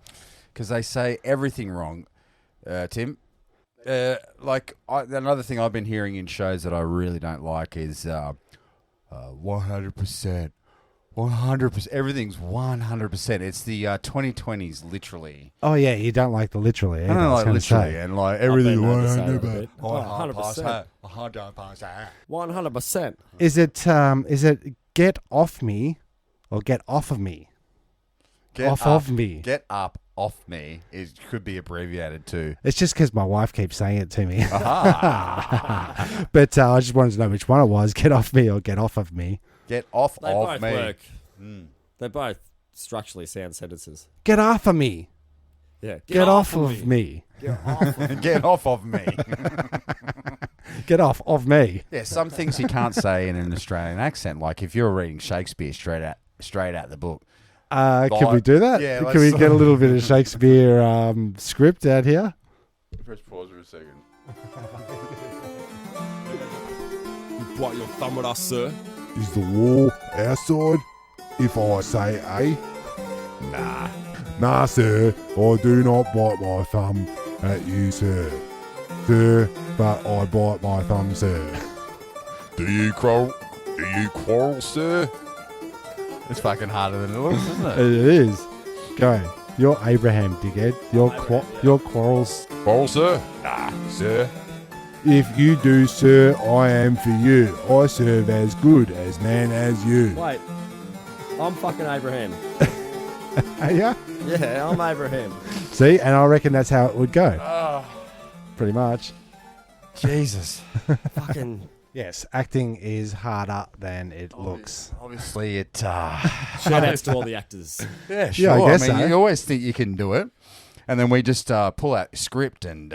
Because they say everything wrong, Tim. Another thing I've been hearing in shows that I really don't like is 100%. 100%. Everything's 100%. It's the 2020s, literally. Oh yeah, you don't like the literally. I don't like literally, and like everything known to say that a 100%. bit. 100%. 100%. 100%. Is it get off me or get off of me? Of me. Get up off me. It could be abbreviated to. It's just because my wife keeps saying it to me. Aha. But I just wanted to know which one it was: get off me or get off of me. Get off They of both me. work. They both structurally sound sentences. Get off of me. Yeah. Get off of me. Get off of me. Get off of me. Get off of me. Yeah, some things you can't say in an Australian accent. Like if you're reading Shakespeare straight out the book. Can we do that? Yeah, Can we let's- get a little bit of Shakespeare script out here? Press pause for a second. Bite your thumb with us, sir. Is the wall outside if I say A? Nah. Nah, sir, I do not bite my thumb at you, sir. Sir, but I bite my thumb, sir. Do you quarrel, sir? It's fucking harder than it looks, isn't it? It is. Go. You're Abraham, dickhead. Your quarrels. Quarrel, sir? Nah, sir. If you do, sir, I am for you. I serve as good as man as you. Wait. I'm fucking Abraham. Yeah. Yeah, I'm Abraham. See, and I reckon that's how it would go. Pretty much. Jesus. Fucking. Yes, acting is harder than it looks. Obviously, it. Shout outs to all the actors. Yeah, sure. I guess so. you always think you can do it, and then we just pull out the script and.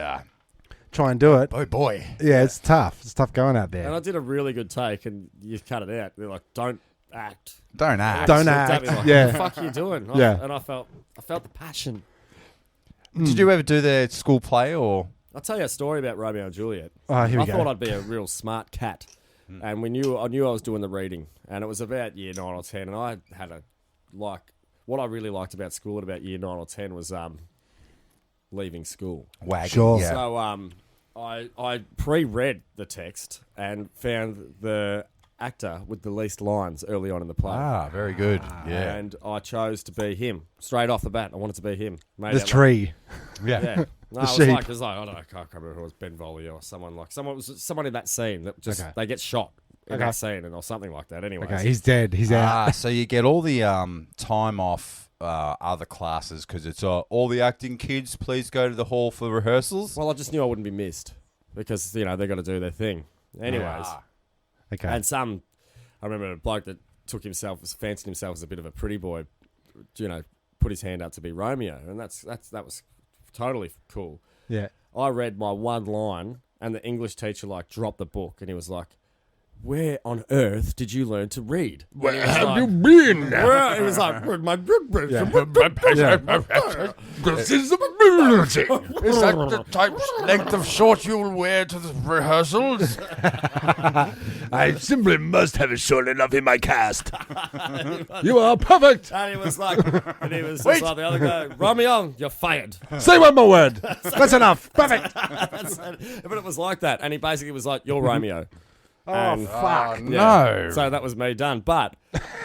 Try and do it. Oh boy. Yeah, it's tough. It's tough going out And there. I did a really good take, and you cut it out. They're like, "Don't act." Don't act. Don't Looked at act. me like, Yeah. What the fuck are you doing? Yeah. And I felt the passion. Did you ever do the school play or? I'll tell you a story about Romeo and Juliet. Oh, here we I go. thought I'd be a real smart cat, and I knew I was doing the reading, and it was about year 9 or 10, and I had what I really liked about school at about year 9 or 10 was leaving school. Wagon. Sure. Yeah. So I pre-read the text and found the actor with the least lines early on in the play. Ah, very good. Yeah. And I chose to be him straight off the bat. I wanted to be him. Made The out tree. yeah. No, it sheep. was like, I don't know, I can't remember if it was Ben Foley or someone in that scene that just, Okay. they get shot in Okay. that scene or something like that. Anyways. Okay, he's dead. He's out. So you get all the time off other classes because it's all the acting kids, please go to the hall for rehearsals. Well, I just knew I wouldn't be missed because, they're going to do their thing. Anyways. Okay. And I remember a bloke that fancied himself as a bit of a pretty boy, put his hand out to be Romeo. And that was totally cool. Yeah. I read my one line and the English teacher dropped the book and he was like, where on earth did you learn to read? Where have you been? Well, it was like, my This is a ability. Is that the type length of short you'll wear to the rehearsals? I simply must have it short enough in my cast. You are perfect. And he was like, just like the other guy, Romeo, you're fired. Say one more word. That's enough. Perfect. But it was like that. And he basically was like, you're Romeo. Oh, fuck. No. So that was me done. But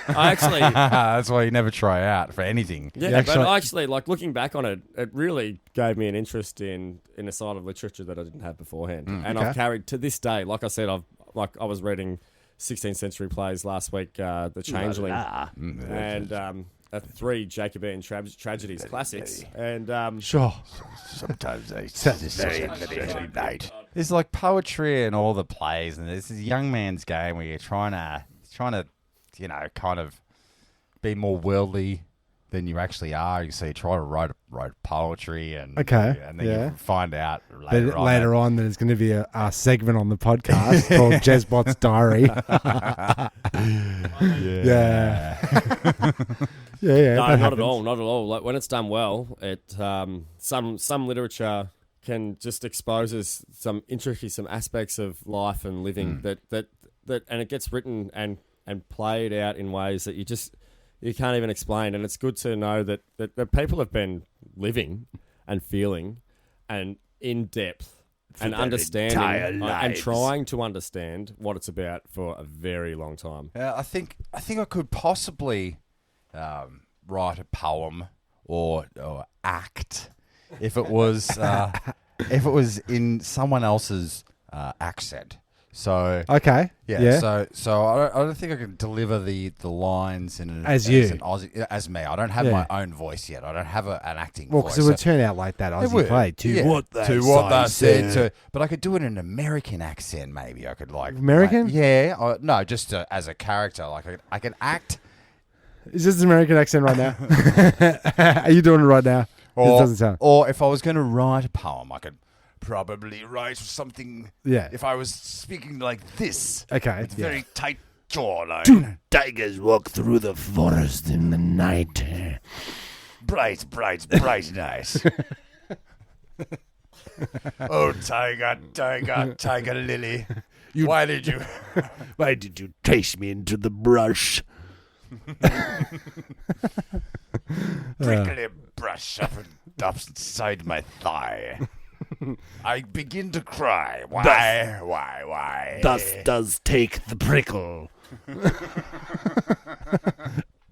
I actually... That's why you never try out for anything. Yeah, but actually, like, looking back on it, it really gave me an interest in a side of literature that I didn't have beforehand. And I've carried to this day, like I said, I was reading 16th century plays last week, The Changeling, and 3 Jacobean tragedies, classics. And Sure. Sometimes they very night. It's like poetry and all the plays, and this is a young man's game where you're trying to, kind of be more worldly than you actually are. So you try to write poetry, and then you find out later on that there's going to be a segment on the podcast called Jezbot's Diary. Yeah. no, not at all. Like when it's done well, it some literature can just exposes some aspects of life and living that and it gets written and played out in ways that you can't even explain. And it's good to know that people have been living and feeling and in depth and understanding and trying to understand what it's about for a very long time. I think I could possibly write a poem or act if it was in someone else's accent. So So I don't think I can deliver the lines in as an Aussie as me. I don't have my own voice yet. I don't have an acting voice. Well, because it would turn out like that Aussie play to what they said. But I could do it in an American accent. Maybe I could American. No, just as a character. Like I could act. Is this an American accent right now? Are you doing it right now? It doesn't sound. Or if I was going to write a poem, I could probably write something. Yeah. If I was speaking like this. Okay. With very tight jawline. 2 tigers walk through the forest in the night. Bright night. Oh, tiger lily. Why did you chase me into the brush? prickly brush up inside my thigh? I begin to cry. Why? Thus does take the prickle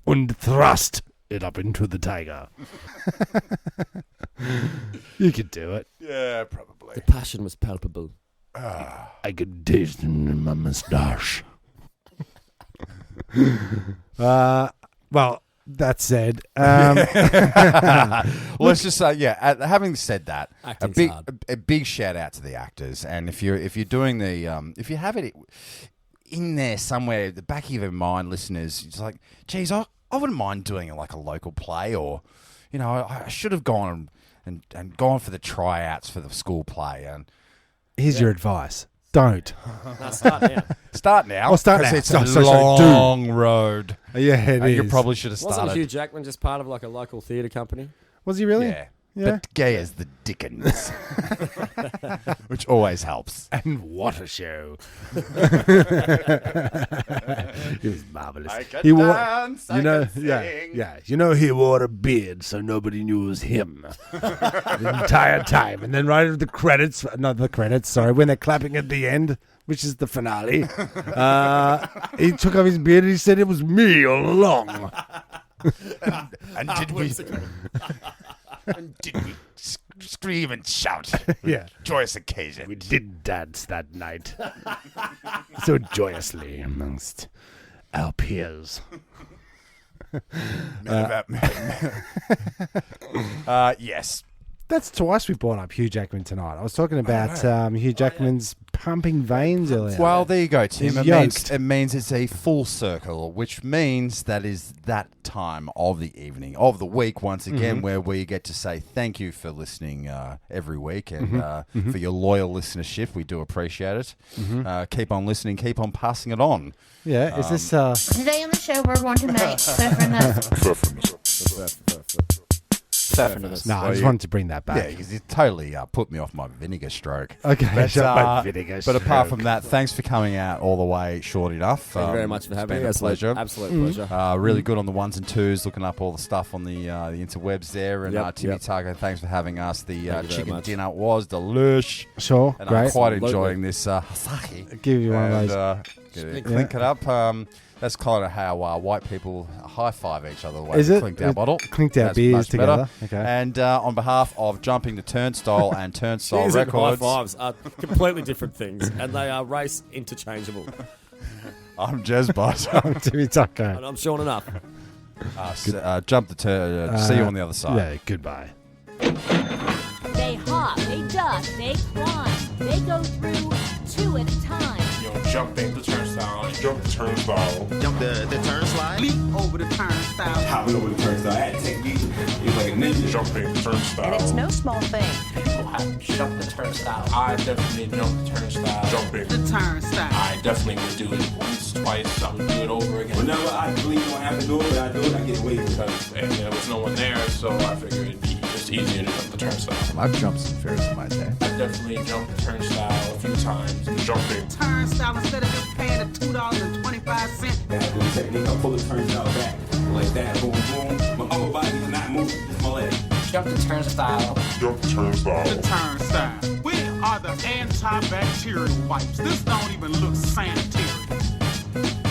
and thrust it up into the tiger. You could do it. Yeah, probably. The passion was palpable. I could taste it in my mustache. Well, that said, let's just say, having said that, Acting's a big shout out to the actors, and if you're doing the if you have it in there somewhere, the back of your mind, listeners, it's like, geez, I wouldn't mind doing like a local play, or I should have gone and gone for the tryouts for the school play. And here's your advice: don't. Start now. Start now. I'll start now. It's a long road. Yeah, it is. You probably should have started. Wasn't Hugh Jackman just part of like a local theatre company? Was he really? Yeah. But gay as the Dickens. Which always helps. And what a show. It was marvelous. He wore, he wore a beard so nobody knew it was him the entire time. And then right at the credits, when they're clapping at the end, which is the finale, he took off his beard and he said it was me all along. and did we scream and shout? Yeah. Joyous occasion. We did dance that night. So joyously amongst our peers. Yes. That's twice we brought up Hugh Jackman tonight. I was talking about Hugh Jackman's pumping veins earlier. Well, there you go, Tim. He's It means it's a full circle, which means that is that time of the evening, of the week, once again, where we get to say thank you for listening every week and for your loyal listenership. We do appreciate it. Keep on listening. Keep on passing it on. Yeah, is this... Today on the show, we're going to make No, I just wanted to bring that back. Yeah, because it totally put me off my vinegar stroke. Okay, but apart from that, thanks for coming out all the way short enough. Thank you very much for having me. It's been a pleasure. Absolute pleasure. Really good on the ones and twos, looking up all the stuff on the interwebs there. And Timmy Taco, thanks for having us. The chicken dinner was delish. Sure, and great. I'm quite enjoying this Hasaki. I'll give you one of those. Clink it up. That's kind of how white people high-five each other. Is it? Clinked our bottle. Clinked our beers together. Okay. And on behalf of Jumping the Turnstile and Turnstile Records... high fives are completely different things, and they are race interchangeable. I'm Jezbot. I'm Timmy Taco. And I'm Sean Enough. Jump the turn. See you on the other side. Yeah, goodbye. They hop, they duck, they climb, they go through two at a time. Jumping the turnstile. Jump the turnstile. Jump the turnstile. Leap over the turnstile. Hop over the turnstile. That technique is like a ninja. Jumping the turnstile. And it's no small thing. People have jumped the turnstile. I definitely jumped the turnstile. Jumping the turnstile. I definitely would do it once, twice. I would do it over again. Whenever I believe I have to do it, but I do it, I get away because there was no one there, so I figured it'd be just easier to jump the turnstile. I've jumped some fairs in my day. I definitely jumped the turnstile a few times. Jumping. Turnstile instead of just paying the $2.25. That's the technique. I pull the turnstile back like that. Boom, boom. My upper body is not moving. It's my leg. Jump the turnstile. Jump the turnstile. The turnstile. We are the antibacterial wipes. This don't even look sanitary.